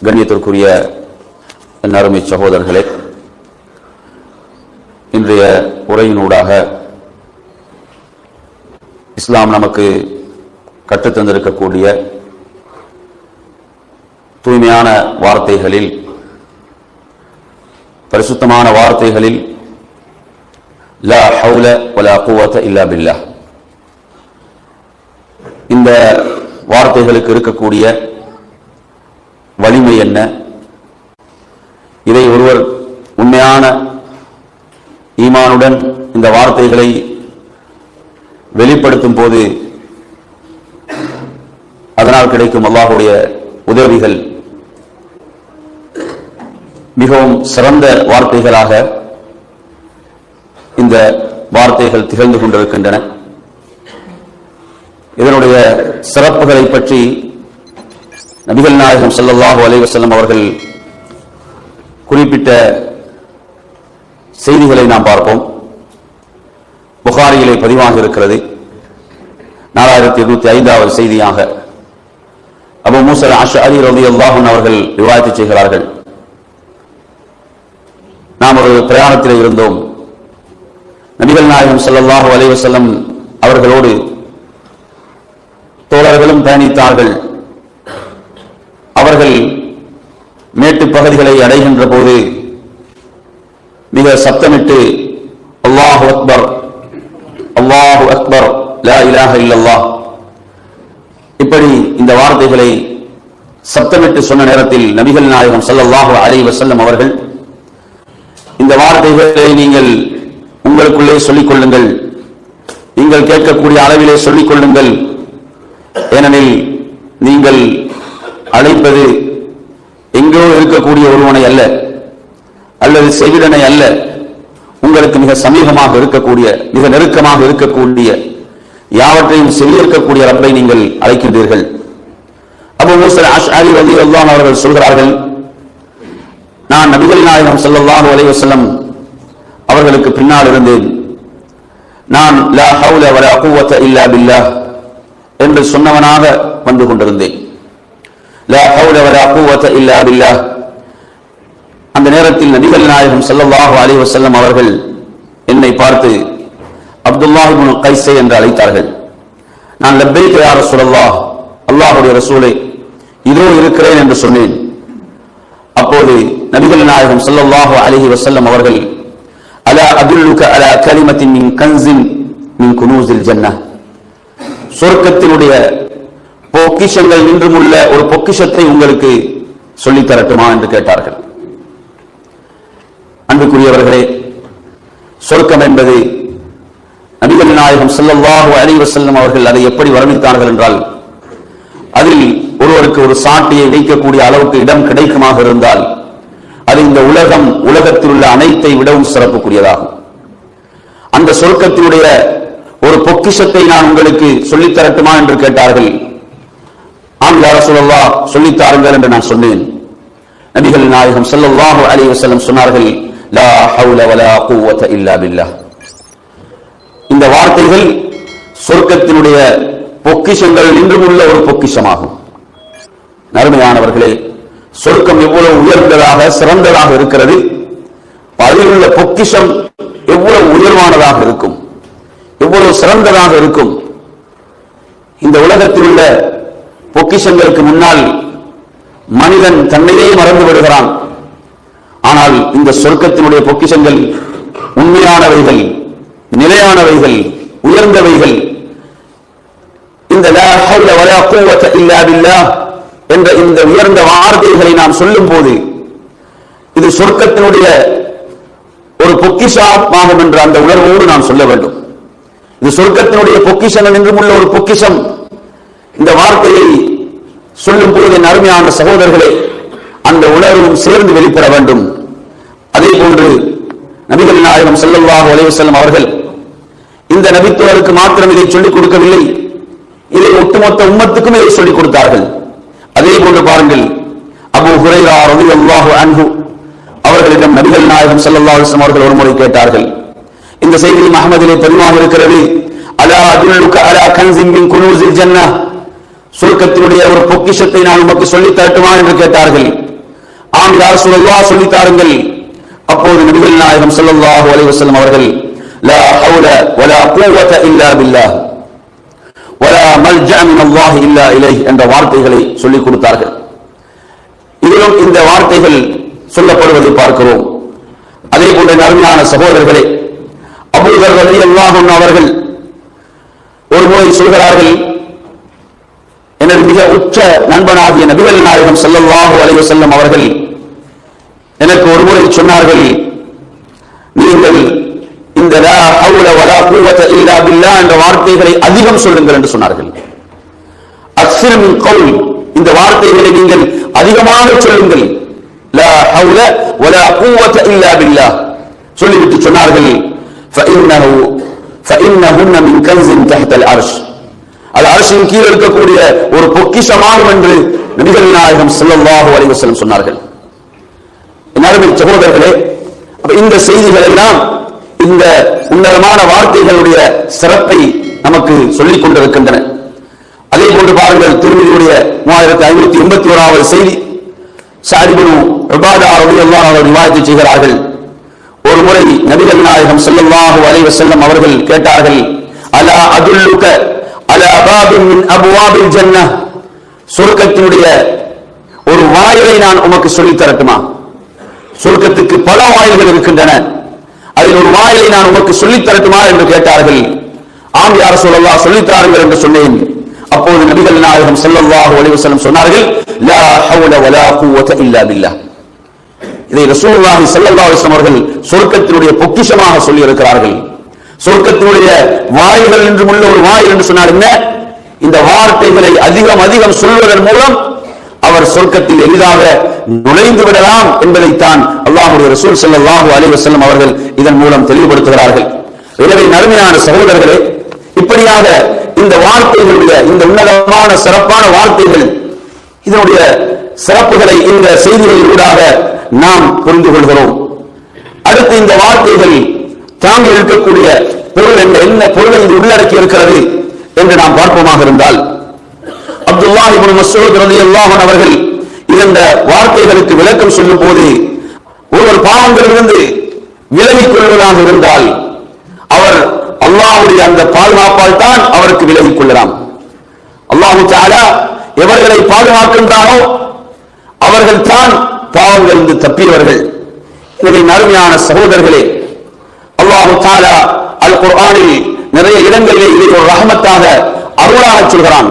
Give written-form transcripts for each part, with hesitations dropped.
கண்ணியத்திற்குரிய அருமை சகோதரர்களே, இன்றைய உரையினூடாக இஸ்லாம் நமக்கு கற்றுத்தந்திருக்கக்கூடிய தூய்மையான வார்த்தைகளில், பரிசுத்தமான வார்த்தைகளில் லா ஹவுல வலா குவத இல்லா பில்லாஹ், இந்த வார்த்தைகளுக்கு இருக்கக்கூடிய வலிமை என்ன, இதை ஒருவர் உண்மையான ஈமானுடன் இந்த வார்த்தைகளை வெளிப்படுத்தும் போது அதனால் கிடைக்கும் அல்லாஹ்வுடைய உதவிகள் மிகவும் சிறந்த வார்த்தைகளாக இந்த வார்த்தைகள் திகழ்ந்து கொண்டிருக்கின்றன. இதனுடைய சிறப்புகளை பற்றி நபிகள் நாயகம் ஸல்லல்லாஹு அலைஹி வஸல்லம் அவர்கள் குறிப்பிட்ட செய்திகளை நாம் பார்ப்போம். புகாரியிலே பதிவாக இருக்கிறது. 4205வது செய்தியாக அபூ மூஸா அல்-அஷ்அரி ரலியல்லாஹு அன்ஹு அவர்கள் ரிவாயத் செய்கிறார்கள். நாம் ஒரு பிரயாணத்தில் இருந்தோம். நபிகள் நாயகம் ஸல்லல்லாஹு அலைஹி வஸல்லம் அவர்களோடு தோழர்களும் பயணித்தார்கள். அவர்கள் மேட்டு பகுதிகளை அடைகின்ற போது மிக சத்தமிட்டு அல்லாஹு அக்பர், அல்லாஹு அக்பர், லா இலாஹ இல்லல்லாஹ், இப்படி இந்த வார்த்தைகளை சத்தமிட்டு சொன்ன நேரத்தில் நபிகள் நாயகம் ஸல்லல்லாஹு அலைஹி வஸல்லம் அவர்கள், இந்த வார்த்தைகளை நீங்கள் உங்களுக்குள்ளே சொல்லிக் கொள்ளுங்கள், நீங்கள் கேட்கக்கூடிய அளவிலே சொல்லிக் கொள்ளுங்கள், ஏனெனில் நீங்கள் அழைப்பது எங்கோ இருக்கக்கூடிய ஒருவனை அல்ல, அல்லது செவிடனை அல்ல, உங்களுக்கு மிக சமீபமாக இருக்கக்கூடிய, மிக நெருக்கமாக இருக்கக்கூடிய, யாவற்றையும் செவியிருக்கக்கூடிய ரப்பை நீங்கள் அழைக்கின்றீர்கள். அபூ மூஸா அல்-அஷ்அரி ரலியல்லாஹு அன்ஹு அவர்கள் சொல்கிறார்கள், நான் நபிகள் நாயகம் ஸல்லல்லாஹு அலைஹி வஸல்லம் அவர்களுக்கு பின்னால் இருந்தேன். நான் லா ஹவுல வலா குவத இல்லா பில்லாஹ் என்று சொன்னவனாக வந்து கொண்டிருந்தேன். லா ஹவுல வலா குவத இல்லா பில்லாஹ். அந்த நேரத்தில் நபிகள் நாயகம் ஸல்லல்லாஹு அலைஹி வஸல்லம் அவர்கள் என்னை பார்த்து அப்துல்லாஹ் இப்னு கைஸ் என்று அழைத்தார்கள். நான் லப்பைக யா ரசூலல்லாஹ், அல்லாஹ்வுடைய ரசூலே, இதோ இருக்கிறேன் என்று சொன்னேன். அப்போது நபிகள் நாயகம் ஸல்லல்லாஹு அலைஹி வஸல்லம் அவர்கள், அலா அதுல்லுக அலா கலிமத்தின் மின் கன்ஸின் மின் குனூஸில் ஜன்னah, சொர்க்கத்தினுடைய பொக்கிஷங்கள் நின்றுமுள்ள ஒரு பொக்கிஷத்தை உங்களுக்கு சொல்லித் தரட்டுமா என்று கேட்டார்கள். அன்புக்குரியவர்களே, சொர்க்கம் என்பது நபிகள் நாயகம் ஸல்லல்லாஹு அலைஹி வஸல்லம் அவர்கள் அதை எப்படி வர்ணித்தார்கள் என்றால், அதில் ஒருவருக்கு ஒரு சாட்டியை வைக்கக்கூடிய அளவுக்கு இடம் கிடைக்குமாக இருந்தால் அது இந்த உலகத்தில் உள்ள அனைத்தை விடவும் சிறப்புக்குரியதாகும். அந்த சொர்க்கத்தினுடைய ஒரு பொக்கிஷத்தை நான் உங்களுக்கு சொல்லித் தரட்டுமா என்று கேட்டார்கள். ஆம் யா ரசூலல்லாஹ், சொல்லித் தாருங்கள் என்று நான் சொன்னேன். நபிகள் நாயகம் ஸல்லல்லாஹு அலைஹி வஸல்லம் சொன்னார்கள், லா ஹவுல வலா குவத இல்லா பில்லாஹ். இந்த வார்த்தைகள் சொர்க்கத்தினுடைய பொக்கிஷங்கள் நின்றுமுள்ள ஒரு பொக்கிஷமாகும். அருமையானவர்களே, சொர்க்கம் எவ்வளவு உயர்ந்ததாக சிறந்ததாக இருக்கிறது, அதில் உள்ள பொக்கிஷம் எவ்வளவு உயர்வானதாக இருக்கும், எவ்வளவு சிறந்ததாக இருக்கும். இந்த உலகத்தில் உள்ள பொக்கிஷங்களுக்கு முன்னால் மனிதன் தன்னையே மறந்து விடுகிறான். ஆனால் இந்த சொர்க்கத்தினுடைய பொக்கிஷங்கள் உண்மையானவைகள், நிலையானவைகள், உயர்ந்தவைகள். இந்த லா ஹவுல வலா குவத இல்லா பில்லாஹ் என்ற இந்த உயர்ந்த வார்த்தைகளை நாம் சொல்லும் போது இது சொர்க்கத்தினுடைய ஒரு பொக்கிஷமாகும் என்ற அந்த உணர்வோடு நாம் சொல்ல வேண்டும். இது சொர்க்கத்தினுடைய பொக்கிஷங்கள் என்றும் உள்ள ஒரு பொக்கிஷம். இந்த வார்த்தையை சொல்லும் போது என் அருமையான சகோதரர்களே, அந்த உணர்வும் சேர்ந்து வெளிப்பட வேண்டும். அதே போன்று நபிகள் நாயகம் ஸல்லல்லாஹு அலைஹி வஸல்லம் அவர்கள் இந்த நபித்துவருக்கு மாத்திரம் இதை சொல்லிக் கொடுக்கவில்லை, இதை ஒட்டுமொத்த உம்மத்துக்கும் இதை சொல்லிக் கொடுத்தார்கள். அதே போன்று பாருங்கள், அபூ ஹுரைரா ரலியல்லாஹு அன்ஹு அவர்களிடம் நபிகள் நாயகம் ஸல்லல்லாஹு அலைஹி வஸல்லம் அவர்கள் ஒருமுறை கேட்டார்கள். இந்த செய்தி அஹ்மதிலே பதிவாக இருக்கிறது. அலா அதுல்லுக அலா கன்ஸின் மின் குனூஸில் ஜன்னah, சுருக்கத்தினுடைய ஒரு பொக்கிஷத்தை நான் உமக்கு சொல்லி தரட்டுமா என்று கேட்டார்கள். ஆம் யா ரசூலல்லாஹ் சொல்லி தாருங்கள். அப்போது நபிகள் நாயகம் ஸல்லல்லாஹு அலைஹி வஸல்லம் அவர்கள் லா ஹவுல வலா குவத இல்லா பில்லாஹ் வலா மல்ஜா மினல்லாஹி இல்லா இலைஹி என்ற வார்த்தைகளை சொல்லிக் கொடுத்தார்கள். இதிலும் இந்த வார்த்தைகள் சொல்லப்படுவதை பார்க்கிறோம். அதே போன்ற அருமையான சகோதரர்களே, அபூ தர் ரலியல்லாஹு அன்ஹு அவர்கள் ஒரு முறை சொல்கிறார்கள், எனது மிக உற்ற நண்பனாகிய நபிகள் நாயகம் ஸல்லல்லாஹு அலைஹி வஸல்லம் அவர்கள் எனக்கு ஒரு முறை சொன்னார்கள், நீங்கள் இந்த லா ஹவுல வலா குவத இல்லா பில்லாஹ் என்ற வார்த்தைகளை அதிகம் சொல்லுங்கள் என்று சொன்னார்கள். அக்ஸிர் மின் கவுல், இந்த வார்த்தைகளை நீங்கள் அதிகமாக சொல்லுங்கள். லா ஹவுல வலா குவத இல்லா பில்லாஹ் சொல்லிவிட்டு சொன்னார்கள், ஃபஇன்னஹுன்ன மின் கன்ஸின் தஹ்தல் அர்ஷ், அது அர்ஷின் கீழ் இருக்கக்கூடிய ஒரு பொக்கிஷமாகும் என்று நபிகள் நாயகம் ஸல்லல்லாஹு அலைஹி வஸல்லம் சொன்னார்கள். அருமை சகோதரர்களே, இந்த செய்திகள் எல்லாம் இந்த உன்னதமான வார்த்தைகளுடைய சிறப்பை நமக்கு சொல்லிக் கொண்டிருக்கின்றன. அதே போன்று பாருங்கள், திருமதியுடைய 3581வது செய்தி, ஸஅத் இப்னு உபாதா ரலியல்லாஹு அன்ஹு ரிவாயத் செய்கிறார்கள். ஒரு முறை நபிகள் நாயகம் ஸல்லல்லாஹு அலைஹி வஸல்லம் அவர்கள் கேட்டார்கள், அலா அதுல்லுக அலா பாபின் மின் அப்வாபில் ஜன்னah, சொர்க்கத்தினுடைய ஒரு வாயிலை நான் உமக்கு சொல்லித் தரட்டுமா? சொர்க்கத்துக்கு பல வாயில்கள் இருக்கின்றன, அதில் ஒரு வாயிலை நான் உமக்கு சொல்லித் தரட்டுமா என்று கேட்டார்கள். ஆம் யா ரசூலல்லாஹ் சொல்லித் தாருங்கள் என்று சொன்னேன். அப்போது நபிகள் நாயகம் ஸல்லல்லாஹு அலைஹி வஸல்லம் சொன்னார்கள், லா ஹவுல வலா குவத இல்லா பில்லாஹ். இதை ரசூலுல்லாஹி ஸல்லல்லாஹு அலைஹி வஸல்லம் அவர்கள் சொர்க்கத்தினுடைய பொக்கிஷமாக சொல்லி இருக்கிறார்கள். சொர்க்கத்தினுடைய வாயில்கள் என்று உள்ள ஒரு வாயில் என்று சொன்னார். என்ன? இந்த வார்த்தைகளை அதிகம் அதிகம் சொல்வதன் மூலம் அவர் சொர்க்கத்தில் எளிதாக நுழைந்து விடலாம் என்பதைத்தான் அல்லாஹ்வுடைய ரசூல் ஸல்லல்லாஹு அலைஹி வஸல்லம் அவர்கள் இதன் மூலம் தெளிவுபடுத்துகிறார்கள். எனவே நறுமையான சகோதரர்களே, இப்படியாக இந்த வார்த்தைகளுடைய இந்த உன்னதமான சிறப்பான வார்த்தைகள், இதனுடைய சிறப்புகளை இந்த செய்திகளின் ஊடாக நாம் புரிந்து கொள்கிறோம். அடுத்து இந்த வார்த்தைகள் தாங்கி இருக்கக்கூடிய பொருள் என்ன பொருளை இது உள்ளடக்கி இருக்கிறது என்று நாம் பார்ப்போமாக இருந்தால், அப்துல்லாஹ் இப்னு மஸ்ஊத் ரலியல்லாஹு அன்ஹு அவர்கள் இந்த வார்த்தைகளுக்கு விளக்கம் சொல்லும் போது, ஒருவர் பாவங்களிலிருந்து விலகிக் கொள்வதாக இருந்தால் அவர் அல்லாஹ்வுடைய அந்த பாதுகாப்பால் தான் அவருக்கு விலகிக் கொள்ளலாம். அல்லாஹ் தஆலா எவர்களை பாதுகாக்கின்றானோ அவர்கள் தான் பாவங்களிலிருந்து தப்பியவர்கள். எனவே நறுமையான சகோதரர்களே, அல்லாஹ் தஆலா அல் குர்ஆனில் நிறைய இடங்களிலே இதை ஒரு ரஹமத்தாக அருளாக சொல்கிறான்.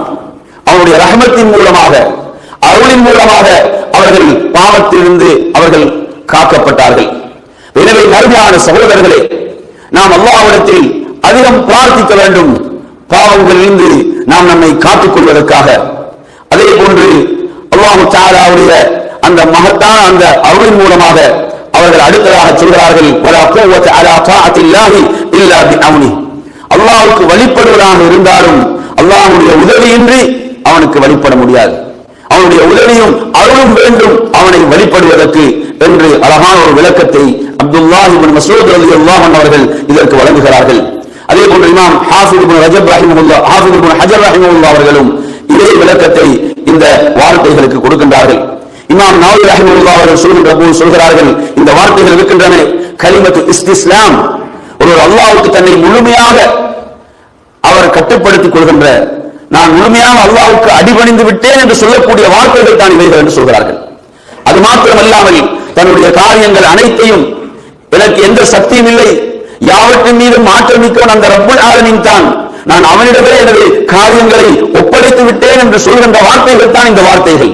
அவருடைய ரஹமத்தின் மூலமாக அருளின் மூலமாக அவர்கள் பாவத்திலிருந்து அவர்கள் காக்கப்பட்டார்கள். எனவே நறுமையான சகோதரர்களே, நாம் அல்லாஹ்விடத்தில் அதிகம் பிரார்த்திக்க வேண்டும், பாவங்களிலிருந்து நாம் நம்மை காத்துக் கொள்வதற்காக. அதே போன்று அல்லாஹ் தஆலாவுடைய அந்த மகத்தான அந்த அருளின் மூலமாக அவர்கள் அடுத்ததாக சொல்கிறார்கள், வலா குவத அலா தாஅத்தில்லாஹி இல்லா பிஅவ்னி, அல்லாஹ்வுக்கு வழிபடுவதாக இருந்தாலும் அல்லாஹ்வுடைய உதவியின்றி அவனுக்கு வழிபட முடியாது. அவனுடைய உதவியும் அருளும் வேண்டும் அவனை வழிபடுவதற்கு என்று அழகான ஒரு விளக்கத்தை அப்துல்லாஹ் இப்னு மஸ்ஊத் ரலியல்லாஹு அன்ஹு அவர்கள் இதற்கு வழங்குகிறார்கள். அதே போன்று இமாம் ஹாஃபிஸ் இப்னு ரஜப் ரஹிமஹுல்லாஹ், ஹாஃபிஸ் இப்னு ஹஜர் ரஹிமஹுல்லாஹ் அவர்களும் இதே விளக்கத்தை இந்த வார்த்தைகளுக்கு கொடுக்கின்றார்கள். இமாம் நவவி ரஹிமஹுல்லாஹ் அவர்கள் சொல்கின்ற போது சொல்கிறார்கள், இந்த வார்த்தைகள் இருக்கின்றன கலிமத்து இஸ்திஸ்லாம், ஒரு அல்லாஹ்வுக்கு தன்னை முழுமையாக அவர் கட்டுப்படுத்திக் கொள்கின்ற, நான் முழுமையாக அல்லாஹ்வுக்கு அடிபணிந்து விட்டேன் என்று சொல்லக்கூடிய வார்த்தைகள் தான் இவைகள் என்று சொல்கிறார்கள். அது மாத்திரமல்லாமல் தன்னுடைய காரியங்கள் அனைத்தையும், எனக்கு எந்த சக்தியும் இல்லை, யாவற்றின் மீது மாற்றமிக்கவன் அந்த ரப்புல் ஆலமீன் தான், நான் அவனிடமே எனது காரியங்களை ஒப்படைத்து விட்டேன் என்று சொல்கின்ற வார்த்தைகள் தான் இந்த வார்த்தைகள்.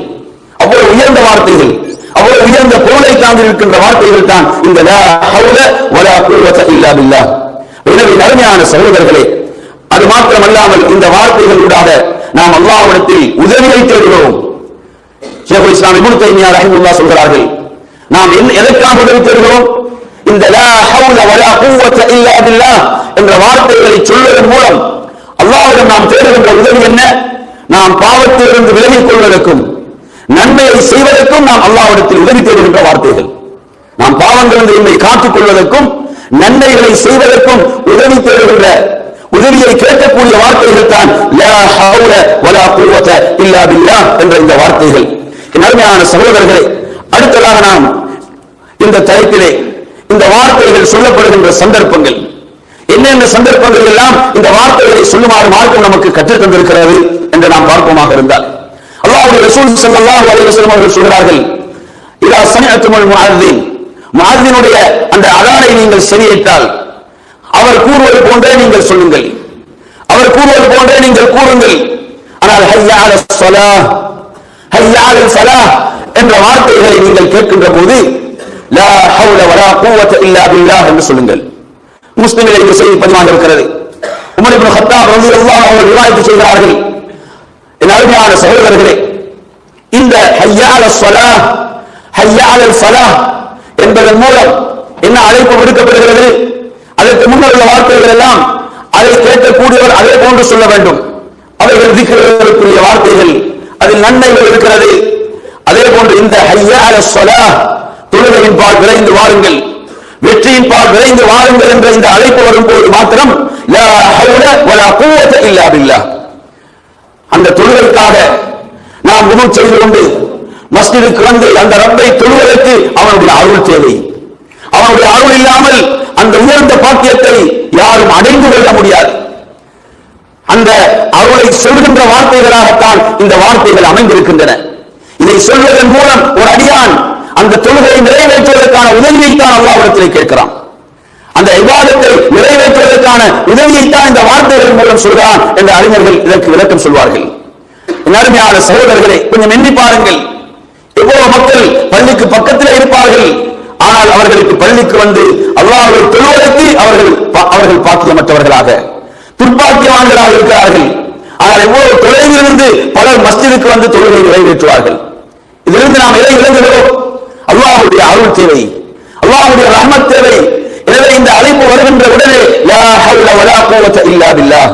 அவ்வளவு உயர்ந்த வார்த்தைகள், அவ்வளவு உயர்ந்த பொருளை தாங்கி இருக்கின்ற வார்த்தைகள் தான் இந்த லா ஹவுல வலா குவத இல்லா பில்லாஹ். எனவே நறுமையான சகோதரர்களே, அது மாத்திரமல்லாமல் இந்த வார்த்தைகளூடாக நாம் அல்லாஹ்விடத்தில் உதவியை தேடுகிறோம். ஷேகுல் இஸ்லாம் இப்னு தைமியா ரஹிமஹுல்லாஹ் சொல்கிறார்கள், நாம் எதற்காக உதவி தேடுகிறோம்? இந்த லா ஹவுல வலா குவத இல்லா பில்லாஹ் என்ற வார்த்தைகளை சொல்வதன் மூலம் அல்லாஹ்விடம் நாம் தேடுகின்ற உதவி என்ன? நாம் பாவத்திலிருந்து விலகிக் கொள்வதற்கும் நன்மையை செய்வதற்கும் நாம் அல்லாஹ்விடத்தில் உதவி தேடுகின்ற வார்த்தைகள். நாம் பாவங்களிலிருந்து நம்மை காத்துக் கொள்வதற்கும் நன்மைகளை செய்வதற்கும் உதவி தேடுகின்ற, உதவியை கேட்கக்கூடிய வார்த்தைகள் தான் லா ஹவுல வலா குவத இல்லா பில்லாஹ் என்ற இந்த வார்த்தைகள். அருமையான சகோதரர்களே, அடுத்ததாக என்பதற்காக நாம் இந்த தலைப்பிலே இந்த வார்த்தைகள் சொல்லப்படுகின்ற சந்தர்ப்பங்கள் என்னென்ன சந்தர்ப்பங்கள் எல்லாம் இந்த வார்த்தைகளை சொல்லுமாறு மார்க்கம் நமக்கு கற்றுத் தந்திருக்கிறது என்று நாம் பார்ப்போமாக இருந்தால், அல்லாஹ்வுடைய ரசூல் ஸல்லல்லாஹு அலைஹி வஸல்லம் அவர்கள் சொல்கிறார்கள், இதா சமிஅத்துமுல் முஅzzின், முஅzzினுடைய அந்த அதானை நீங்கள் செவியேற்றால் அவர் கூறுவது போன்றே நீங்கள் சொல்லுங்கள், அவர் கூறுவது போன்றே நீங்கள் கூறுங்கள். ஆனால் ஹய்யா அலஸ் ஸலாஹ், ஹய்யா அலல் ஃபலாஹ் என்ற வார்த்தைகளை நீங்கள் கேட்கின்ற போது லா ஹவுல வலா குவத இல்லா பில்லாஹ் என்று சொல்லுங்கள். முஸ்லிமில் இந்த செய்தி பதிவாக இருக்கிறது. உமர் இப்னு கத்தாப் ரலியல்லாஹு அன்ஹு ரிவாயத் செய்கிறார்கள், என் அருமையான சகோதரர்களே, இந்த ஹய்யா அலஸ் ஸலாஹ், ஹய்யா அலல் ஃபலாஹ் என்பதன் மூலம் என்ன அழைப்பு விடுக்கப்படுகிறது? அதற்கு முன்னர் உள்ள வார்த்தைகள் எல்லாம் அதை கேட்கக்கூடியவர் அதே போன்று சொல்ல வேண்டும். அவைகள் திக்ருக்குரிய வார்த்தைகள், அதில் நன்மைகள் இருக்கிறது. அதே போன்று இந்த ஹய்யா அலஸ் ஸலாஹ், தொழுகையின் பால் விரைந்து வாருங்கள், வெற்றியின் பால் விரைந்து வாருங்கள் என்ற இந்த அழைப்பு வரும்போது மாத்திரம் லா ஹவுல வலா குவத இல்லா பில்லாஹ், அந்த தொழுகைக்காக நாம் உது செய்து கொண்டு மஸ்ஜிதுக்கு வந்து அந்த ரப்பை தொழுவதற்கு அவனுடைய அருள் தேவை. அவனுடைய அருள் இல்லாமல் அந்த உயர்ந்த பாக்கியத்தை யாரும் அடைந்து கொள்ள முடியாது. அந்த அருளை சொல்கின்ற வார்த்தைகளாகத்தான் இந்த வார்த்தைகள் அமைந்திருக்கின்றன. இதை சொல்வதன் மூலம் ஒரு அடியான் அந்த தொழுகையை நிறைவேற்றுவதற்கான உதவியைத்தான் அல்லாஹ்விடத்திலே கேட்கிறான். அந்த இபாதத்தை நிறைவேற்றுவதற்கான உதவியைத்தான் இந்த வார்த்தைகள் மூலம் சொல்கிறான் என்ற அறிஞர்கள் இதற்கு விளக்கம் சொல்வார்கள். அருமையான சகோதரர்களே, கொஞ்சம் எண்ணி பாருங்கள், எவ்வளவு மக்கள் பள்ளிக்கு பக்கத்தில் இருப்பார்கள், ஆனால் அவர்களுக்கு பள்ளிக்கு வந்து அல்லாஹ்வை தொழுவதற்கு அவர்கள் பாக்கியமற்றவர்களாக துர்பாக்கியவான்களாக இருக்கிறார்கள். ஆனால் எவ்வளவு தொலைவிலிருந்து பலர் மஸ்ஜிதுக்கு வந்து தொழுகை நிறைவேற்றுவார்கள். இதிலிருந்து நாம் எதை விளங்குகிறோம்? அல்லாஹ்வுடைய அருள் தேவை, அல்லாஹ்வுடைய ரஹ்மத் தேவை. எனவே இந்த அழைப்பு வருகின்ற உடனே லா ஹவுல வலா குவத இல்லா பில்லாஹ்,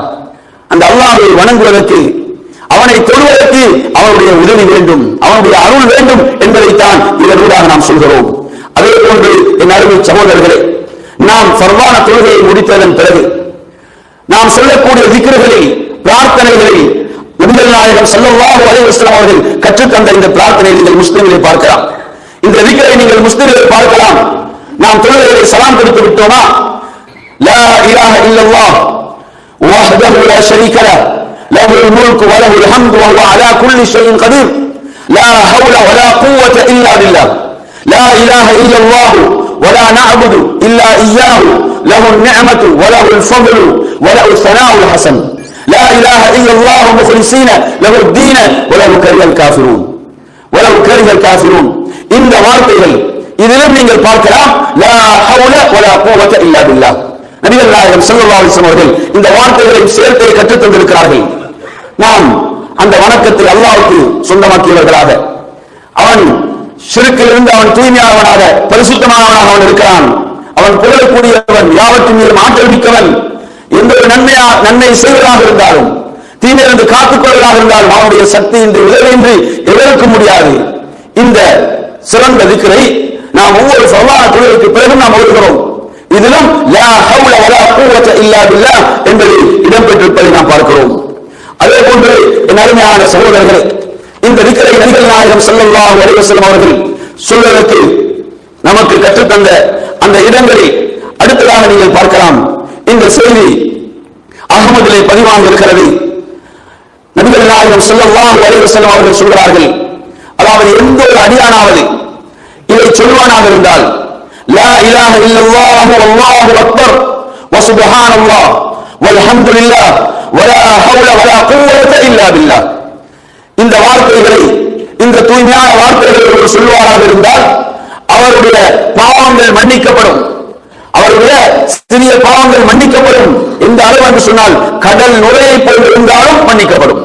அந்த அல்லாஹ்வை வணங்குவதற்கு, அவனை தொழுவதற்கு அவனுடைய உதவி வேண்டும், அவனுடைய அருள் வேண்டும் என்பதைத்தான் இதனூடாக நாம் சொல்கிறோம். அதே போன்று என் அருமை சகோதரர்களே, நாம் ஃபர்வான தொழுகையை முடித்ததன் பிறகு நாம் சொல்லக்கூடிய திக்ருகளில், பிரார்த்தனைகளில் நபிகள் நாயகம் ஸல்லல்லாஹு அலைஹி வஸல்லம் அவர்கள் கற்றுத்தந்த இந்த பிரார்த்தனையை நீங்கள் முஸ்லிம்களை பார்க்கலாம். இந்த திக்ரை நீங்கள் முஸ்லிம்களை பார்க்கலாம். நாம் தொழுகையை சலாம் கொடுத்து விட்டோமா? லா இலாஹ இல்லல்லாஹ் வஹ்தஹு லா ஷரீக லஹ் லஹுல் முல்கு வ லஹுல் ஹம்து வ ஹுவ அலா குல்லி ஷைஇன் கதீர் லா ஹவுல வ லா குவத இல்லா பில்லாஹ் லா இலாஹ இல்லல்லாஹ் வ லா நஅபுது இல்லா இய்யாஹு லஹுன் நிஅமத்து வ லஹுல் ஃபضل வ லஹுல் ஸனாஉல் ஹஸன் லா இலாஹ இல்லல்லாஹ் முக்லிஸீன லஹுத் தீன வ லஹு கரிஹல் காஃபிரூன் வ லஹு கரிஹல் காஃபிரூன். இந்த வார்த்தைகள் இதிலும் நீங்கள் பார்க்கலாம், லா ஹவுல வ லா குவத இல்லா பில்லாஹ். நபிகள் நாயகம் ஸல்லல்லாஹு அலைஹி வஸல்லம் அவர்கள் இந்த வார்த்தைகளை சேர்த்தே கற்றுத் தந்திருக்கிறார்கள். நாம் அந்த வணக்கத்தை அல்லாஹ்வுக்கு சொந்தமாக்கியவர்களாக, அவன் ஷிர்க்கிலிருந்து அவன் தூய்மையானவனாக, பரிசுத்தமானவனாக அவன் இருக்கிறான். அவன் புகழக்கூடியவன், யாவற்றின் மீது ஆற்றல் மிக்கவன். எந்த ஒரு நன்மை செய்வதாக இருந்தாலும், தீமையிலிருந்து காத்துக் கொள்வதாக இருந்தாலும் அவனுடைய சக்தி இன்றி உதவியின்றி எதற்கு முடியாது. இந்த சிறந்த திக்ரை நாம் ஒவ்வொரு ஃபர்வான தொழுகைக்கு பிறகு நாம் ஓதுகிறோம். இதிலும் லா ஹவுல வலா குவத இல்லா பில்லாஹ் என்பது இடம்பெற்றிருப்பதை நாம் பார்க்கிறோம். அதே போன்று என் அருமையான சகோதரர்களே, இந்த திக்ரை நபிகள் நாயகம் ஸல்லல்லாஹு அலைஹி வஸல்லம் அவர்கள் சொல்வதற்கு நமக்கு கற்றுத்தந்த அந்த இடங்களில் அடுத்ததாக நீங்கள் பார்க்கலாம். இந்த செய்தி அஹ்மதிலே பதிவாக இருக்கிறது. நபிகள் நாயகம் ஸல்லல்லாஹு அலைஹி வஸல்லம் அவர்கள் சொல்கிறார்கள், அதாவது எந்த ஒரு அடியானாவது இதை சொல்வானாக இருந்தால் லா இலாஹ இல்லல்லாஹு வல்லாஹு அக்பர் வ சுப்ஹானல்லாஹ் வல்ஹம்துலில்லாஹ் வலா ஹவுல வலா குவத இல்லா பில்லாஹ், இந்த வார்த்தைகளை, இந்த தூய்மையான வார்த்தைகளை சொல்வாராக இருந்தால் அவருடைய பாவங்கள் மன்னிக்கப்படும், அவருடைய சிறிய பாவங்கள் மன்னிக்கப்படும். எந்த அளவு என்று சொன்னால் கடல் நுரையை போல் இருந்தாலும் மன்னிக்கப்படும்,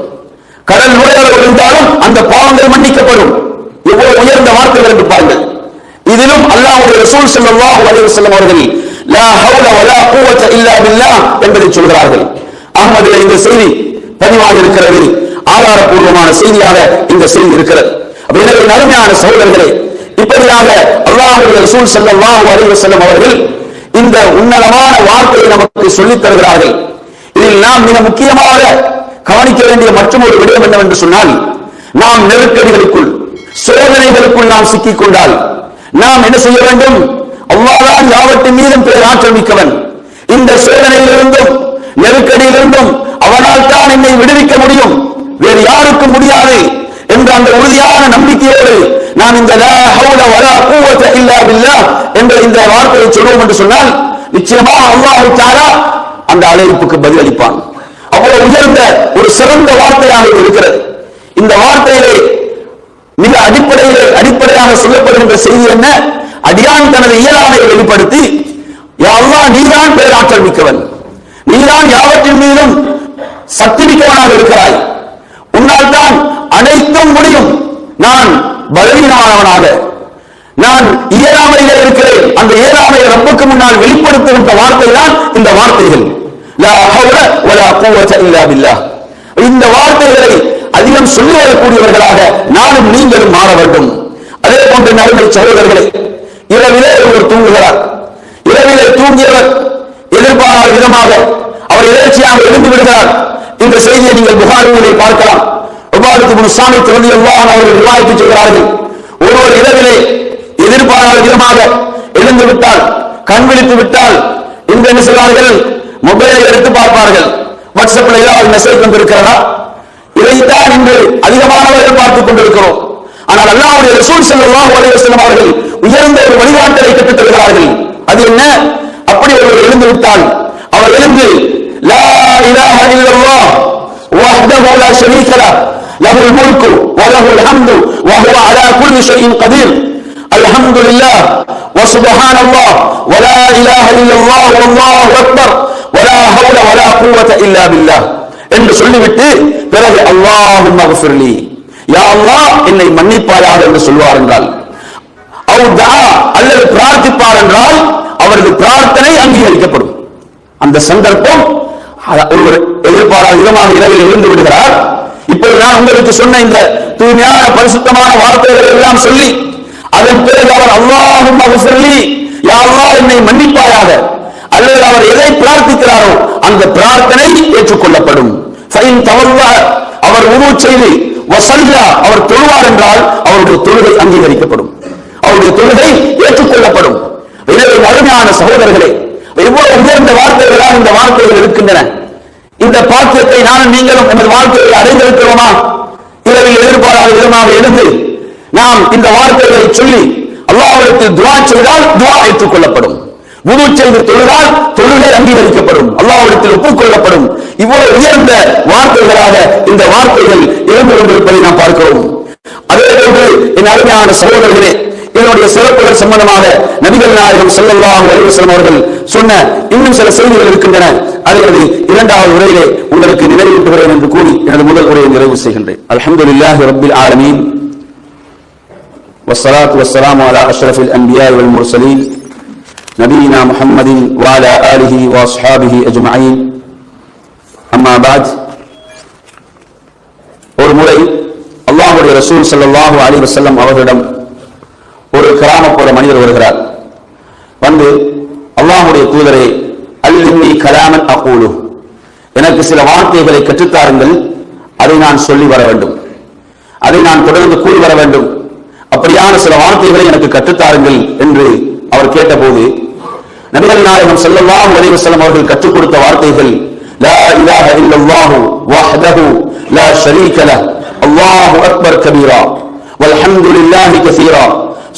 கடல் நுரையாக இருந்தாலும் அந்த பாவங்கள் மன்னிக்கப்படும். எவ்வளவு உயர்ந்த வார்த்தைகள் என்று பாருங்கள். இதிலும் அல்லாஹ்வுடைய ரசூல் ஸல்லல்லாஹு அலைஹி வஸல்லம் அவர்கள் லா ஹவுல வலா குவத இல்லா பில்லாஹ் என்பதை சொல்கிறார்கள். அஹ்மதிலே இந்த செய்தி பதிவாக இருக்கிறது, ஆதாரப்பூர்வமான செய்தியாக இந்த செய்தி இருக்கிறது. எனவே அருமையான சகோதரர்களே, இப்படியாக அல்லாஹ்வுடைய ரசூல் ஸல்லல்லாஹு அலைஹி வஸல்லம் அவர்கள் இந்த உன்னதமான வார்த்தையை நமக்கு சொல்லித் தருகிறார்கள். இதில் நாம் மிக முக்கியமாக கவனிக்க வேண்டிய மற்றொரு விடயம் என்னவென்று சொன்னால், நாம் நெருக்கடிகளுக்குள், சோதனைகளுக்குள் நாம் சிக்கிக் கொண்டால் நாம் என்ன செய்ய வேண்டும்? அல்லாஹ் தான் யாவற்றின் மீதும் பேராற்றல் மிக்கவன். இந்த சோதனையிலிருந்தும் நெருக்கடியிலிருந்தும் அவனால் தான் என்னை விடுவிக்க முடியும், வேறு யாருக்கும் முடியாது என்ற அந்த உறுதியான நம்பிக்கையோடு நாம் இந்த லா ஹவுல வலா குவத இல்லா பில்லாஹ் என்ற இந்த வார்த்தையை சொல்வோம் என்று சொன்னால் நிச்சயமாக அல்லாஹ் தஆலா அந்த அழைப்புக்கு பதிலளிப்பான். அவ்வளவு உயர்ந்த ஒரு சிறந்த வார்த்தையாக இருக்கிறது. இந்த வார்த்தையிலே மிக அடிப்படையாக சொல்லப்படுகின்ற செய்தி என்ன? அடியான் தனது இயலாமையை வெளிப்படுத்தி, யா அல்லாஹ் நீதான் பேராற்றல் மிக்கவன், நீதான் யாவற்றின் மீதும் சக்தி மிக்கவனாக இருக்கிறாய், உன்னால் தான் அனைத்தும் முடியும், நான் பலவீனமானவனாக, நான் இயலாமையில இருக்கிறேன். அந்த இயலாமையை ரப்புக்கு முன்னால் வெளிப்படுத்துகின்ற வார்த்தை தான் இந்த வார்த்தைகள். லா ஹவுல வலா குவத இல்லா பில்லாஹ். இந்த வார்த்தைகளை அதிகம் சொல்லி வரக்கூடியவர்களாக நானும் நீங்களும் மாற வேண்டும். அதே போன்ற நடுமை சகோதரர்களே, இரவிலே ஒருவர் தூங்குகிறார். இரவிலே தூங்கியவர் எதிர்பாராத விதமாக அவர் எதேர்ச்சியாக எழுந்து விடுகிறார். இந்த செய்தியை நீங்கள் புகாரிலே பார்க்கலாம். உபாதத்து இப்னு ஸாமித் ரலியல்லாஹு அன்ஹு அவர்கள் ரிவாயத் செய்கிறார்கள். ஒருவர் இரவிலே எதிர்பாராத விதமாக எழுந்து விட்டால், கண் விழித்து விட்டால், இந்த என்ன செய்வார்கள்? மொபைலை எடுத்து பார்ப்பார்கள். வாட்ஸ்அப்ல ஏதாவது மெசேஜ் வந்திருக்கிறதா? இதைத்தான் இன்று அதிகமானவர்கள் பார்த்துக் கொண்டிருக்கிறோம். ஆனால் அல்லாஹ்வுடைய ரசூல் ஸல்லல்லாஹு அலைஹி வஸல்லம் அவர்கள் உயர்ந்த ஒரு வழிகாட்டலை கற்றுத் தருகிறார்கள். அது என்ன? அப்படி ஒருவர் எழுந்து விட்டால் அவர் எழுந்து லா இலாஹ இல்லல்லாஹ் வஹ்தஹு லா ஷரீக லஹ் லஹுல் முல்கு வ லஹுல் ஹம்து வ ஹுவ அலா குல்லி ஷைஇன் கதீர் அல்ஹம்துலில்லாஹ் வ சுப்ஹானல்லாஹ் வ லா இலாஹ இல்லல்லாஹ் வல்லாஹு அக்பர் வ லா ஹவுல வ லா குவத இல்லா பில்லாஹ் என்று சொல்லிவிட்டு பிறகு அல்லாஹும்ம ஃபிர்லி, யா அல்லாஹ் என்னை மன்னிப்பாயாக என்று சொல்வார் என்றால், அல்லது பிரார்த்திப்பார் என்றால் அவரது பிரார்த்தனை அங்கீகரிக்கப்படும். அந்த சந்தர்ப்பம் ஒருவர் எதிர்பாராத விதமாக இரவில் எழுந்து விடுகிறார். இப்போது நான் உங்களுக்கு சொன்ன இந்த தூய்மையான பரிசுத்தமான வார்த்தைகள் எல்லாம் சொல்லி அதன் பிறகு அவர் அல்லாஹும்ம ஃபிர்லி, யா அல்லாஹ் என்னை மன்னிப்பாயாக, அல்லது அவர் எதை பிரார்த்திக்கிறாரோ அந்த பிரார்த்தனை ஏற்றுக்கொள்ளப்படும். அவர் உரு செய்து வஸல்லா அவர் தொழுவார் என்றால் அவருடைய தொழுகை அங்கீகரிக்கப்படும், அவருடைய தொழுகை ஏற்றுக்கொள்ளப்படும். எனவே அருமையான சகோதரர்களே, எவ்வளவு உயர்ந்த வார்த்தைகளாக இந்த வார்த்தைகள் இருக்கின்றன. இந்த பாக்கியத்தை நானும் நீங்களும் நமது வாழ்க்கையை அடைந்திருக்கிறோமா? இரவில் எதிர்பாராத விதமாக எழுந்து நாம் இந்த வார்த்தைகளை சொல்லி அல்லாஹ்விடத்தில் துஆ செய்தால் துஆ ஏற்றுக்கொள்ளப்படும். வுது செய்து தொழுதால் தொழுகை அங்கீகரிக்கப்படும், அல்லாஹ்விடத்தில் ஒப்புக்கொள்ளப்படும். இவ்வளவு உயர்ந்த வார்த்தைகளாக இந்த வார்த்தைகள் இருந்து கொண்டிருப்பதை நாம் பார்க்கிறோம். அதே போன்று என் அருமையான சகோதரர்களே, இதனுடைய சிறப்புகள் சம்பந்தமாக நபிகள் நாயகம் ஸல்லல்லாஹு அலைஹி வஸல்லம் அவர்கள் சொன்ன இன்னும் சில செய்திகள் இருக்கின்றன. அதில் இரண்டாவது உரையிலே உங்களுக்கு நினைவூட்டுகிறேன் என்று கூறி எனது முதல் உரையை நிறைவு செய்கின்றேன். அல்ஹம்துலில்லாஹி ரப்பில் ஆலமீன் வஸ்ஸலாத்து வஸ்ஸலாமு அலா அஷ்ரஃபில் அன்பியா வல் முர்சலீன் நபியினா முஹம்மதின் வ அலா ஆலிஹி வ அஸ்ஹாபிஹி அஜ்மஈன். அம்மா பாத். ஒரு முறை அல்லாஹ்வுடைய ரசூல் ஸல்லல்லாஹு அலைஹி வஸல்லம் அவர்களிடம் ஒரு கிராமப்புற மனிதர் வருகிறார். வந்து அல்லாஹ்வுடைய தூதரே, அல்லின்னி கலாமன் அகூலு, எனக்கு சில வார்த்தைகளை கற்றுத்தாருங்கள், அதை நான் சொல்லி வர வேண்டும், அதை நான் தொடர்ந்து கூறி வர வேண்டும், அப்படியான சில வார்த்தைகளை எனக்கு கற்றுத்தாருங்கள் என்று அவர் கேட்டபோது நபிகள் நாயகம் ஸல்லல்லாஹு அலைஹி வஸல்லம் அவர்கள் கற்றுக் கொடுத்த வார்த்தைகள் லா இலாஹ இல்லல்லாஹு வஹ்தஹு லா ஷரீக லஹ் அல்லாஹு அக்பர் கபீரா வல்ஹம்துலில்லாஹி கஸீரா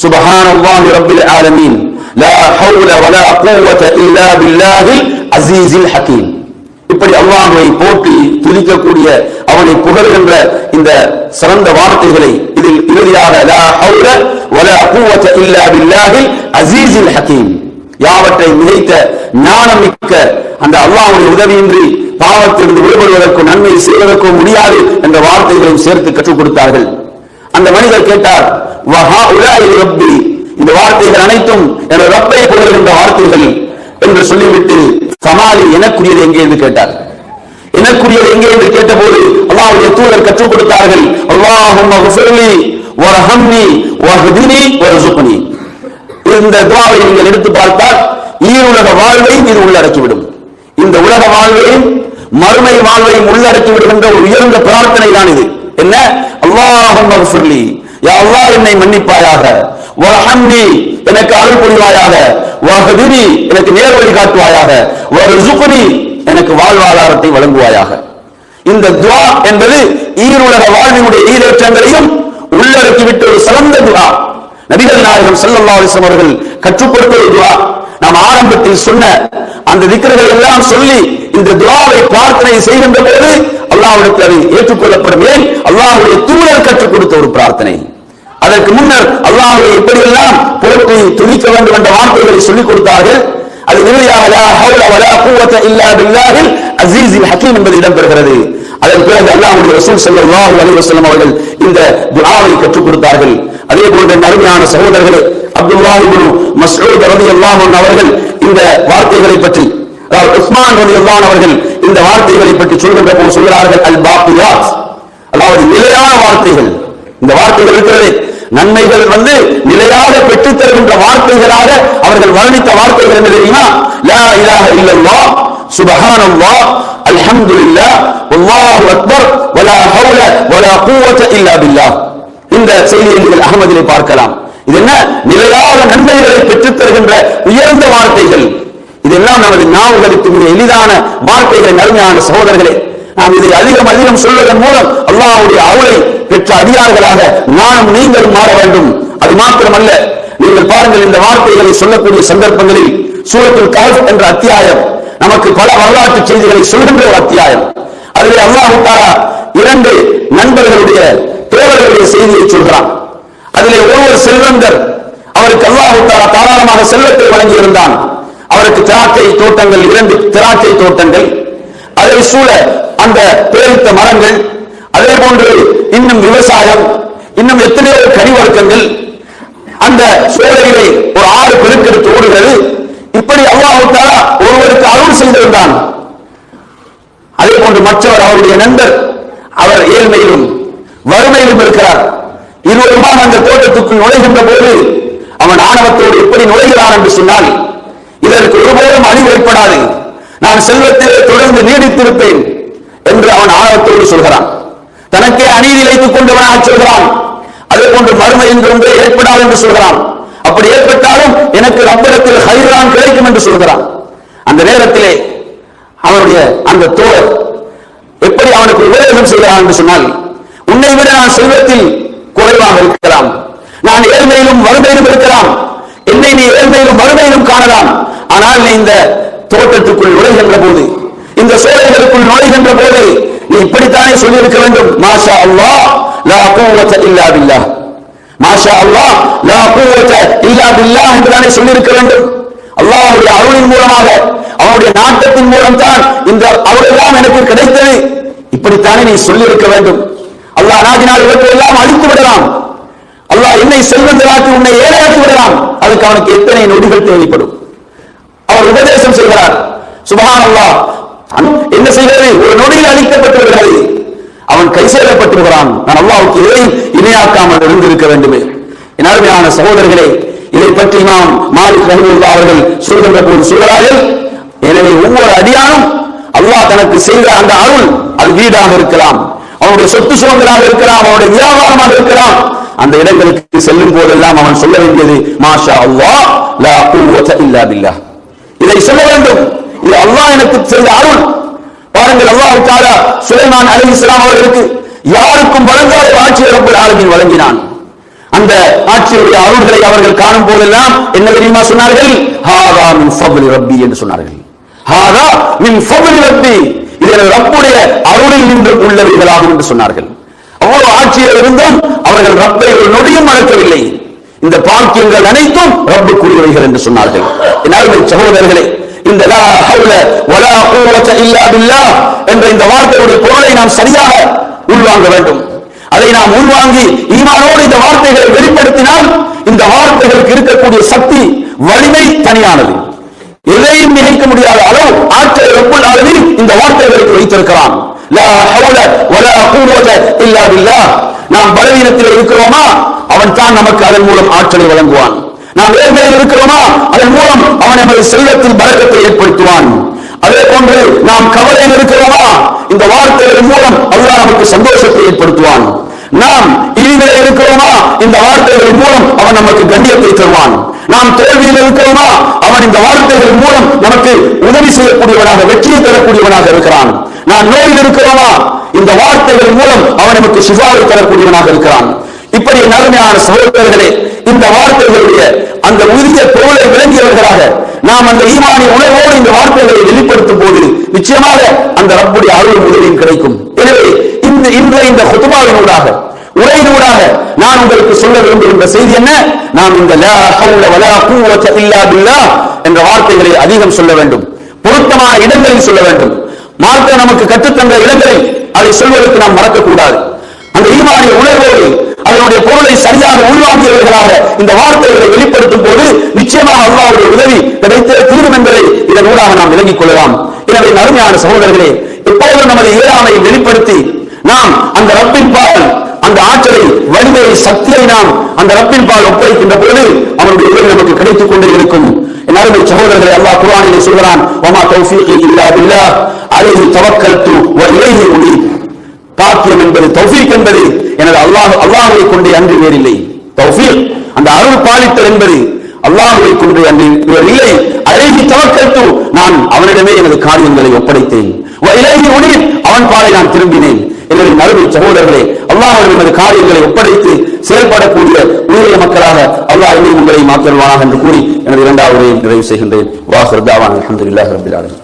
சுப்ஹானல்லாஹி ரப்பில் ஆலமீன் லா ஹவுல வலா குவத இல்லா பில்லாஹில் அஸீஸில் ஹகீம். இப்படி அல்லாஹ்வை போற்றி துதிக்கக்கூடிய அவனை புகழ்கின்ற இந்த சிறந்த வார்த்தைகளை இதில் இறுதியாக லா ஹவுல வலா குவத இல்லா பில்லாஹில் அஸீஸில் ஹகீம், யாவற்றை மிகைத்த ஞானமிக்க அந்த அல்லாஹ்வுடைய உதவியின்றி பாவத்திலிருந்து விடுபடுவதற்கும் நன்மை செய்வதற்கோ முடியாது என்ற வார்த்தைகளையும் சேர்த்து கற்றுக் கொடுத்தார்கள். அந்த மனிதர் கேட்டார், ரப்பி, இந்த வார்த்தைகள் அனைத்தும் என ரப்பை புகழ்கின்ற வார்த்தைகள் என்று சொல்லிவிட்டு சமாளி எனக்குரியது எங்கே என்று கேட்டார். எனக்குரியது எங்கே என்று கேட்டபோது அல்லாஹ்வுடைய தூதர் கற்றுக் கொடுத்தார்கள், அல்லாஹும்ம ஃபிர்லி வர்ஹம்னி வஹ்தினி வர்ஸுக்னி. இந்த துஆவை நீங்கள் எடுத்து பார்த்தால் ஈருலக வாழ்வை இது உள்ளடக்கிவிடும். இந்த உலக வாழ்வையும் மறுமை வாழ்வையும் உள்ளடக்கி விடுகின்ற ஒரு உயர்ந்த பிரார்த்தனை தான் இது. என்ன? அல்லாஹும்ம ஃபிர்லி, யா அல்லாஹ் என்னை மன்னிப்பாயாக, வஹம்னி எனக்கு அருள் புரிவாயாக, வஹ்தினி எனக்கு நேர் வழி காட்டுவாயாக, வர்சுக்னி எனக்கு வாழ்வாதாரத்தை வழங்குவாயாக. இந்த துஆ என்பது ஈருலக வாழ்வினுடைய ஈரேற்றங்களையும் உள்ளடக்கிவிட்டு ஒரு சிறந்த துஆ. நபிகள் நாயகம் ஸல்லல்லாஹு அலைஹி வஸல்லம் அவர்கள் கற்றுக் ஒரு துஆ. நாம் ஆரம்பத்தில் சொன்ன அந்த திக்ருகளை எல்லாம் சொல்லி இந்த துஆவை பிரார்த்தனை செய்கின்ற போது அல்லாஹ்விடத்தில் அது ஏற்றுக்கொள்ளப்படும். ஏன்? அல்லாஹ்வுடைய தூதர் கற்றுக் கொடுத்த ஒரு பிரார்த்தனை. அதற்கு முன்னர் அல்லாஹ்வை எப்படியெல்லாம் போற்றி துதிக்க வேண்டும் என்ற வார்த்தைகளை சொல்லிக் கொடுத்தார்கள். அது இறுதியாக லா ஹவ்ல வலா குவத இல்லா பில்லாஹில் அஸீஸில் ஹகீம் என்பது இடம்பெறுகிறது. அதன் பிறகு அல்லாஹ்வுடைய ரசூல் ஸல்லல்லாஹு அலைஹி வஸல்லம் அவர்கள் இந்த துஆவை கற்றுக் கொடுத்தார்கள். அதே போன்ற அருமையான சகோதரர்களே, அப்துல்லாஹ் இப்னு மஸ்ஊத் ரலியல்லாஹு அன்ஹு அவர்கள் இந்த வார்த்தைகளை பற்றி, அதாவது உஸ்மான் ரலியல்லாஹு அன்ஹு அவர்கள் இந்த வார்த்தைகளை பற்றி சொல்கின்ற போது சொல்கிறார்கள், அல் பாக்கியாத், அதாவது நிலையான வார்த்தைகள். இந்த வார்த்தைகள் இருக்கிறது, நன்மைகள் நிலையாக பெற்றுத் தருகின்ற வார்த்தைகளாக அவர்கள் வர்ணித்த வார்த்தைகள் என்ன தெரியுமா? லா இலாஹ இல்லல்லாஹ், சுப்ஹானல்லாஹ், அல்ஹம்துலில்லாஹ், வல்லாஹு அக்பர், வலா ஹவ்ல வலா குவத இல்லா பில்லாஹ். இந்த செய்தியை நீங்கள் அஹ்மதிலே பார்க்கலாம். இது என்ன? நிலையாக நன்மைகளை பெற்றுத் தருகின்ற உயர்ந்த வார்த்தைகள். இதெல்லாம் நமது நாவுகளுக்கு மிக எளிதான வார்த்தைகளை. அருமையான சகோதரர்களே, நாம் இதை அதிகம் அதிகம் சொல்வதன் மூலம் அல்லாஹ்வுடைய அருளை பெற்ற அதிகாரிகளாக நானும் நீங்களும் மாற வேண்டும். அது மாத்திரமல்ல, நீங்கள் பாருங்கள், இந்த வார்த்தைகளை சொல்லக்கூடிய சந்தர்ப்பங்களில் சூரத்துல் கஹ்ஃப் என்ற அத்தியாயம் நமக்கு பல வரலாற்று செய்திகளை சொல்கின்ற ஒரு அத்தியாயம். அதிலே அல்லாஹ் தஆலா இரண்டு நண்பர்களுடைய தேவர்களுடைய செய்தியை சொல்கிறான். அதிலே ஒருவர் செல்வந்தர், அவருக்கு அல்லாஹ் தஆலா தாராளமாக செல்வத்தை வழங்கி இருந்தான். அவருக்கு திராட்சை தோட்டங்கள், 2 திராட்சை தோட்டங்கள், அதை சூழ அந்த பேரித்த மரங்கள், அதே போன்று இன்னும் விவசாயம், இன்னும் எத்தனையோ கனிவர்க்கங்கள், அந்த சோலையிலே ஒரு ஆறு பெருக்கெடுத்து ஓடுகிறது. இப்படி அல்லாஹ் தஆலா ஒருவருக்கு அருள் செய்திருந்தான். அதே போன்று மற்றவர், அவருடைய நண்பர், அவர் ஏழ்மையிலும் வறுமையிலும் இருக்கிறார். இருவருமாக அந்த தோட்டத்துக்குள் நுழைகின்ற போது அவன் ஆணவத்தோடு எப்படி நுழைகிறான் என்று சொன்னால், இதற்கு ஒருபோதும் அழிவு ஏற்படாது, நான் செல்வத்திலே தொடர்ந்து நீடித்திருப்பேன் என்று அவன் ஆணவத்தோடு சொல்கிறான். தனக்கே அநீதி இழைத்துக் கொண்டவனாக சொல்கிறான். அதே போன்று மறுமை என்று ஒன்றே ஏற்படாது என்று சொல்கிறான். அப்படி ஏற்பட்டாலும் எனக்கு ரப்பிடத்தில் ஹைரான் கிடைக்கும் என்று சொல்கிறான். அந்த நேரத்திலே அவனுடைய அந்த தோழர் எப்படி அவனுக்கு உபதேசம் செய்கிறான் என்று சொன்னால், உன்னை விட நான் செல்வத்தில் குறைவாக இருக்கலாம், நான் ஏழ்மையிலும் வறுமையிலும் இருக்கலாம், என்னை நீ ஏழ்மையிலும் வறுமையிலும் காணலாம், ஆனால் நீ இந்த தோட்டத்துக்குள் நுழைகின்ற போது, இந்த சோலைகளுக்குள் நுழைகின்ற போது நீ இப்படித்தானே சொல்லியிருக்க வேண்டும், மாஷா அல்லாஹ் லா குவத இல்லா பில்லாஹ், மாஷா அல்லாஹ் லா குவத இல்லா பில்லாஹ் என்றுதானே சொல்லியிருக்க வேண்டும். அல்லாஹ்வுடைய அருளின் மூலமாக, அவனுடைய நாட்டத்தின் மூலம் தான் இந்த அருளெல்லாம் எனக்கு கிடைத்தது, இப்படித்தானே நீ சொல்லியிருக்க வேண்டும். அல்லாஹ் நாடினால் இவற்றையெல்லாம் அழித்து விடலாம், அல்லாஹ் என்னை செல்வந்தராக்கி உன்னை ஏழையாக்கி விடலாம், அதுக்கு அவனுக்கு எத்தனை நொடிகள் தேவைப்படும். அவர் உபதேசம் செய்கிறார், சுப்ஹானல்லாஹ், என்ன செய்கிறது? ஒரு நொடியில் அழிக்கப்பட்டு விடுகிறது, அவன் கை சேரப்பட்டு விடுகிறான். நான் அல்லாஹ்வுக்கு எதையும் இணையாக்காமல் இருந்திருக்க வேண்டுமே. என் அருமையான சகோதரர்களே, இதை பற்றி நாம் மாலிக் ரஹ்மத்துல்லாஹி அவர்கள் சொல்கின்ற போது சொல்கிறார்கள், எனவே ஒவ்வொரு அடியானும் அல்லாஹ் தனக்கு செய்த அந்த அருள், அது வீடாக இருக்கலாம், அவனுடைய சொத்து சுகங்களாக இருக்கலாம், அவனுடைய வியாபாரமாக இருக்கலாம், அந்த இடங்களுக்கு செல்லும் போதெல்லாம் அவன் சொல்ல வேண்டியது மாஷா அல்லாஹ் லா குவத இல்லா பில்லாஹ். இதை சொல்ல வேண்டும், இது அல்லாஹ் எனக்கு செய்த அருள். பாருங்கள், அல்லாஹ் தஆலா சுலைமான் அலைஹிஸ்ஸலாம் அவர்களுக்கு யாருக்கும் வழங்காத ஆட்சியை ரப்பல் ஆலமீன் வழங்கினான். அந்த ஆட்சியுடைய அருள்களை அவர்கள் காணும் போதெல்லாம் என்ன தெரியுமா சொன்னார்கள்? ஹாதா மின் ஃபத்லி ரப்பி என்று சொன்னார்கள். ஹாதா மின் ஃபத்லி ரப்பி, இது ரப்புடைய அருளில் நின்று உள்ளவைகளாகும் என்று சொன்னார்கள். அவ்வளவு ஆட்சியில் இருந்தும் அவர்கள் ரப்பை ஒரு நொடியும் மறக்கவில்லை. இந்த பாக்கியங்கள் அனைத்தும் ரப்புக்குரியவைகள் என்று சொன்னார்கள். என் அருமை சகோதரர்களே, இந்த லா ஹவ்ல வலா குவத இல்லா பில்லாஹ் என்ற இந்த வார்த்தையுடைய பொருளை நாம் சரியாக உள்வாங்க வேண்டும். அதை நாம் உள்வாங்கி ஈமானோடு இந்த வார்த்தைகளை வெளிப்படுத்தினால் இந்த வார்த்தைகளுக்கு இருக்கக்கூடிய சக்தி, வலிமை தனியானது. எதையும் நினைக்க முடியாத அளவு ஆற்றல் ரப்புல் ஆலமீன் இந்த வார்த்தைகளுக்கு வைத்திருக்கிறான். லா ஹவ்ல வலா குவத இல்லா பில்லாஹ். நாம் பலவீனத்தில் இருக்கிறோமா, அவன் தான் நமக்கு அதன் மூலம் ஆற்றலை வழங்குவான். நாம் ஏழ்மையில் இருக்கிறோமா, அதன் மூலம் அவன் நமது செல்வத்தில் பரக்கத்தை ஏற்படுத்துவான். அதே போன்று நாம் கவலையில் இருக்கிறோமா, இந்த வார்த்தைகளின் மூலம் அல்லாஹ் நமக்கு சந்தோஷத்தை ஏற்படுத்துவான். நாம் இழிவில் இருக்கிறோமா, இந்த வார்த்தைகள் மூலம் அவன் நமக்கு கண்ணியத்தை தருவான். நாம் தோல்வியில் இருக்கிறோமா, அவன் இந்த வார்த்தைகள் மூலம் நமக்கு உதவி செய்யக்கூடியவனாக, வெற்றியை தரக்கூடியவனாக இருக்கிறான். நான் நோயில் இருக்கிறோமா, இந்த வார்த்தைகள் மூலம் அவன் நமக்கு சிஃபாவை தரக்கூடியவனாக இருக்கிறான். இப்படி நன்மையான சகோதரர்களே, இந்த வார்த்தைகளுடைய அந்த உரிய பொருளை விளங்கியவர்களாக நாம் அந்த ஈமானிய உணர்வோடு இந்த வார்த்தைகளை வெளிப்படுத்தும் போது நிச்சயமாக அந்த ரப்புடைய அருள் உதவியும் கிடைக்கும். எனவே இந்த குதுபாவினூடாக, உரையினூடாக நான் உங்களுக்கு சொல்ல விரும்புகின்ற செய்தி என்ன? நாம் இந்த லா ஹவ்ல வலா குவத இல்லா பில்லாஹ் என்ற வார்த்தைகளை அதிகம் சொல்ல வேண்டும். பொருத்தமான இடங்களில் சொல்ல வேண்டும். மார்க்கம் நமக்கு கற்றுத்தந்த இடங்களில் அதை சொல்வதற்கு நாம் மறக்கக்கூடாது. அந்த ஈமானிய உணர்வோடு அதனுடைய பொருளை சரியாக உள்வாங்கியவர்களாக இந்த வார்த்தைகளை வெளிப்படுத்தும் போது நிச்சயமாக அல்லாஹ்வுடைய உதவி கிடைத்தே தீரும் என்பதை இதன் ஊடாக நாம் விளங்கிக் கொள்ளலாம். எனவே அருமையான சகோதரர்களே, எப்போதும் நமது இயலாமையை வெளிப்படுத்தி நாம் அந்த ரப்பின் பால் அந்த ஆற்றலை, வலிமையை, சக்தியை நாம் அந்த ரப்பின் பால் ஒப்படைக்கின்ற பொழுது அவனுடைய உதவி நமக்கு கிடைத்துக் கொண்டே இருக்கும். என் அருமை சகோதரர்களை, அல்லாஹ் குர்ஆனிலே சொல்கிறான், வமா தௌஃபீகி இல்லா பில்லாஹ் அலைஹி தவக்கல்து வ இலைஹி உனீப். பாக்கியம் என்பது, தௌஃபீக் என்பது எனது அல்லாஹ்வை கொண்டே அன்றி வேறில்லை. தௌஃபீக், அந்த அருள் பாலித்தல் என்பது அல்லாஹ்வை கொண்டே அன்றி வேறில்லை. அலைஹி தவக்கல்து, நான் அவனிடமே எனது காரியங்களை ஒப்படைத்தேன். வ இலைஹி உனீப், அவன் பாலை நான் திரும்பினேன். எனவே அருமை சகோதரர்களே, அல்லாஹ்விடம் எனது காரியங்களை ஒப்படைத்து செயல்படக்கூடிய உயிரிய மக்களாக அல்லாஹ் உங்களை மாற்றிடுவானாக என்று கூறி எனது இரண்டாவது உரையை நிறைவு செய்கின்றேன். வாஹிர் தாவானா அல்ஹம்துலில்லாஹி ரப்பில் ஆலமீன்.